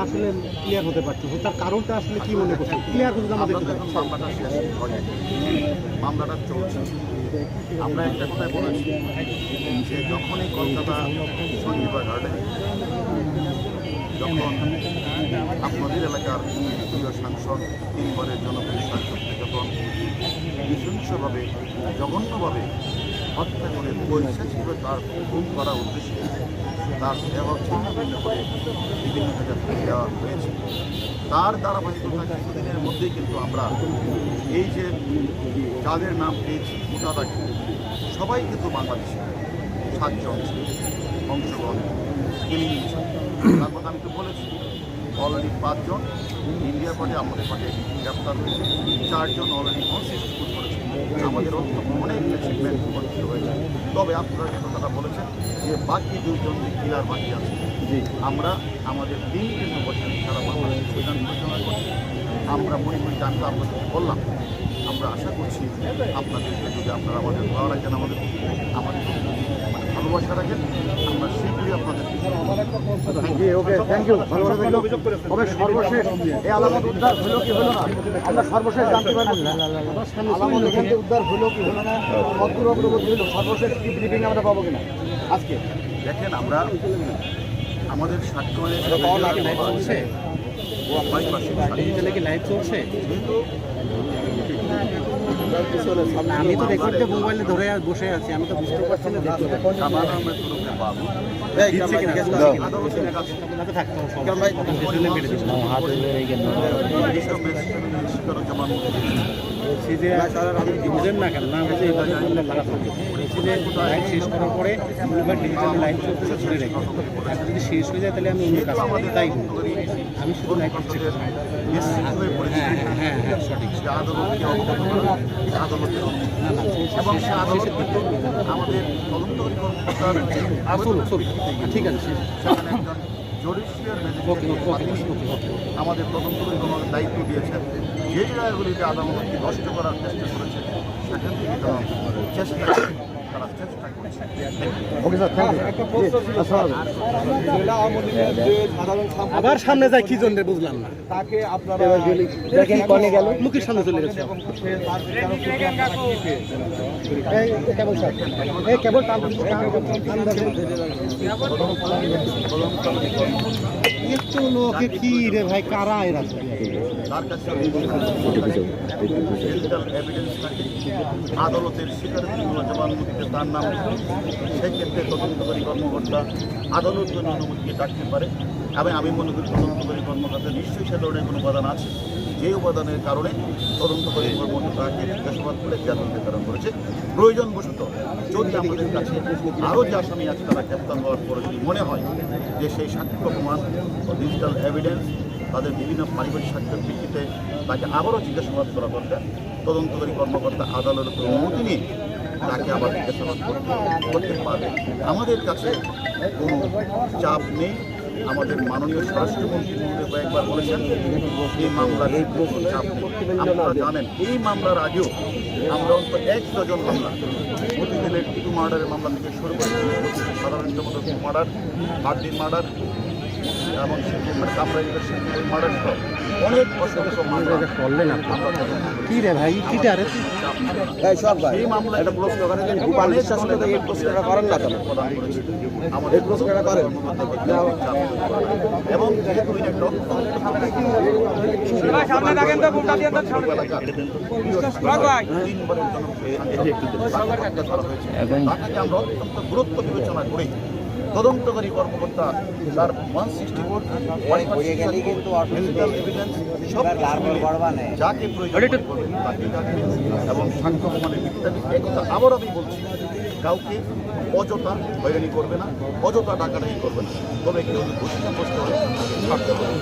আসলে ক্লিয়ার হতে পারছে তার কারণটা আসলে কি মনে করছেন ক্লিয়ার করতে আমাদের মামলাটা শেষ হয় মামলাটা চলছে আমরা একটা কথাই বলেছি যে যখনই কলকাতা সঞ্জীবা গার্ডেন যখন আপনাদের এলাকার প্রিয় সাংসদ 3 বারের জনপ্রিয় সাংসদকে যখন নৃশংসভাবে জঘন্যভাবে হত্যা করে পৈশাচিকভাবে তার খুন করার উদ্দেশ্যে তার দেহ ছিন্ন ভিন্ন করে বিভিন্ন জায়গায় ফেলে দেওয়া হয়েছে তার ধারাবাহিকতা কিছুদিনের মধ্যেই কিন্তু আমরা এই যে যাদের নাম পেয়েছি মোটা দাগে সবাই কিন্তু বাংলাদেশে 7 জন অংশগ্রহণ কিনে নিয়েছে তার কথা আমি তো বলেছি অলরেডি 5 জন ইন্ডিয়া পার্টি আমাদের পার্টি গ্রেপ্তার হয়েছে 4 জন অলরেডি কনসিস্টেন্ট করেছে আমাদের অনেক অ্যাচিভমেন্ট উপস্থিত হয়েছে তবে আপনারা যে কথাটা বলেছেন যে বাকি 2 জন কিলার বাকি আছে আমরা আমাদের 3 কেন্দ্র বসে সারা বাংলাদেশের সংবিধান বিবেচনা করছি আমরা মনে করি জানতে আপনাদেরকে বললাম আমরা আশা করছি আপনাদেরকে যদি আপনারা আমাদের ভালো রাখেন আমাদের মানে ভালোবাসা রাখেন আমরা শীঘ্রই আপনাদের থ্যাংক ইউ তবে সর্বশেষ এই আলামত উদ্ধার হলো কি হলো না আমরা সর্বশেষ জানতে পারবো আলামত এখান থেকে উদ্ধার হলো কি হলো না কতদূর অগ্রগতি হলো সর্বশেষ কি ব্রিফিং আমরা পাবো কিনা আজকে দেখেন আমরা আমাদের সাক্ষ্যের চলছে লাইভ চলছে আমি তো রেকর্ডে মোবাইলে ধরে বসে আছি আমি তো বুঝতে পারছি না বুঝেন না কেন না বুঝে লাইভ শেষ করার পরে ডিজিটাল লাইভ চলতেছে ধরে রেখে যদি শেষ হয়ে যায় তাহলে আমি অন্য কাজ করি তাই আমি শুধু লাইভ করছি হ্যাঁ সঠিক এবং সে আদালত কিন্তু আমাদের তদন্তকারী কর্মকর্তার ঠিক আছে জুডিশিয়াল আমাদের তদন্তকারী কর্মকর্তার দায়িত্ব দিয়েছেন যে জায়গাগুলিতে আদালতকে নষ্ট করার চেষ্টা করেছে সেখান থেকে চেষ্টা তারা চেষ্টা করছে আবার সামনে যায় কি জন্য বুঝলাম না তাকে আপনারা মুখের সামনে চলে গেছে একটু লোকে কি রে ভাই কারা এরা তার কাছে ডিজিটাল এভিডেন্স থাকে আদালতের স্বীকারোক্তি জবানবন্দিতে তার নাম সেক্ষেত্রে তদন্তকারী কর্মকর্তা আদালত জন্য অনুমতিকে ডাকতে পারে এবং আমি মনে করি তদন্তকারী কর্মকর্তা নিশ্চয়ই সে ধরনের কোনো উপাদান আছে যে উপাদানের কারণে তদন্তকারী কর্মকর্তাকে জিজ্ঞাসাবাদ করে জামিন নির্ধারণ করেছে প্রয়োজনবশত যদি আমাদের কাছে আরও যে আসামি আছে তারা গ্রেপ্তার হওয়ার পরে যদি মনে হয় যে সেই সাক্ষ্য প্রমাণ ও ডিজিটাল এভিডেন্স তাদের বিভিন্ন পারিবারিক স্বার্থের ভিত্তিতে তাকে আবারও জিজ্ঞাসাবাদ করা দরকার তদন্তকারী কর্মকর্তা আদালতের অনুমতি নিয়ে তাকে আবার জিজ্ঞাসাবাদ করতে পারবে আমাদের কাছে কোনো চাপ নেই আমাদের মাননীয় স্বরাষ্ট্রমন্ত্রী মহোদয় কয়েকবার বলেছেন এই মামলার কোনো চাপ নেই আপনারা জানেন এই মামলার আগেও আমরা অন্তত 1 ডজন মামলা মতিঝিলের টিটু মার্ডারের মামলা থেকে শুরু করে সাধারণত মতো মার্ডার হার্ডিন মার্ডার এবং মার্ডার সহ অনেক অসংখ্য মামলা করলেন কি রে ভাই কিটা রে সব ভাই এই মামলা একটা প্রশ্ন করেন যে ভূপালের শাসনে এই প্রশ্নটা করেন না কেন আমাদের প্রশ্নটা করেন এবং যেহেতু তাকে আমরা অত্যন্ত গুরুত্ব বিবেচনা করি তদন্তকারী কর্মকর্তা তার 164 যাকে প্রয়োজন তাকে ডাকবে এবং সাক্ষ্য প্রমাণের ভিত্তিতে একথা আবার আমি বলছি কাউকে অযথা হয়রানি করবে না অযথা ডাকাডাকি করবে না তবে কেউ ঘোষণা করতে হবে ছাড়তে হবে